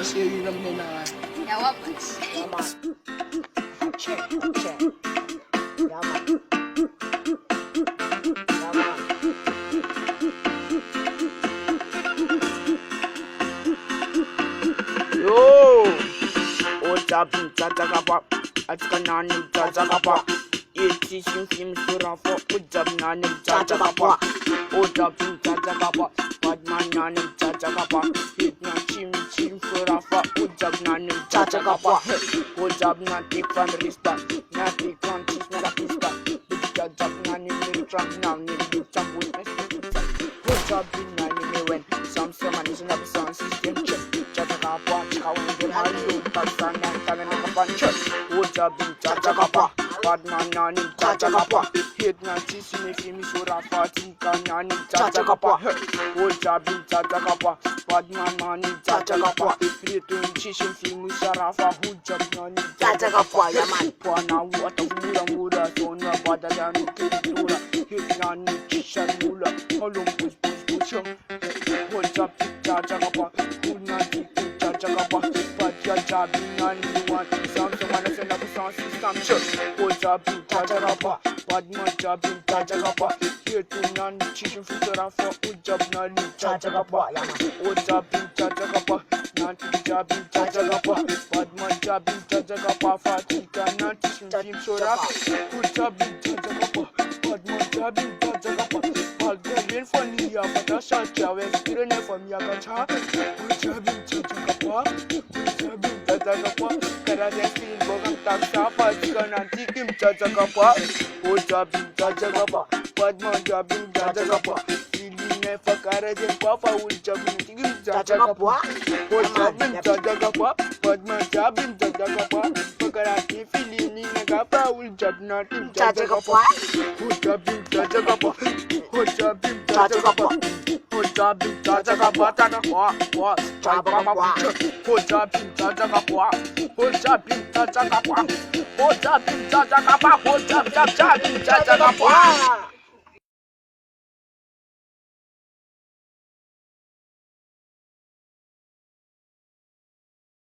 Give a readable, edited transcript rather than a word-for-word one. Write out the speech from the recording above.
share you them then Yeah, what much? Yeah, man. Check. Yeah, man. Yeah, man. Yo, Otabi Tatakapa, Atkanani Tatakapa, Teaching film Surafa, Ujabnani Tatakapa, Otabi Tatakapa, Padmanani Tatakapa, Hitna Chim Surafa, Ujabnani Tatakapa, Ojabna take family star, Nati Contis Narapista, Ujabnani Militram now, Nilitram witness, Otabi Nani when some sermon is another sound system check. Badmanani Chachakapa, hit Nancy, Nifimi Surafa, Tikanani Chachakapa, Ojabi Chachakapa, Badmanani Chachakapa, Return Chishin Fimu Sarafa, Hujabnani Chachakapa, Yaman, Pana, water, Mura, Sona, Badani, Kura, Hitnani Chishanula, Olympus, Bushum, Ojabi Chachakapa, Unati Chachakapa, Pajabi, Nani, Samsung, and a sound system church. Ojabi Chachakapa, Padmajabi Chachakapa, here to none, Chishin Fusarafa, Ujabnani Chachakapa, Ojabi Chachakapa, Nanti Jabi Chachakapa, Padmajabi Chachakapa, Fatika, Nanti Shim Sorafa, Ujabi Chachakapa, Padmajabi Chachakapa, Palgarian for Nia, Patasha, Chavez, Irene from Yagacha, Ujabi Chachakapa, Ujabi Chachakapa, Karadesin, Bogam Taksa, Fatika, Nanti Kim Chachakapa, Ojabi Chachakapa, Padmajabi Chachakapa, Iline for Karadesin, Papa, Ujabi Kim Chachakapa, Ojabi Chachakapa, Padmajabi Chachakapa, Pakarati, Filini, Nagapa, Ujabi Chachakapa, Ojabi Chachakapa, Ojabi Chachakapa, Ojabi Chachakapa, Takapa, Chachakapa, Ojabi Chachakapa, Ojabi Chachakapa, Ojabi Chachakapa, Ojabi Chachakapa.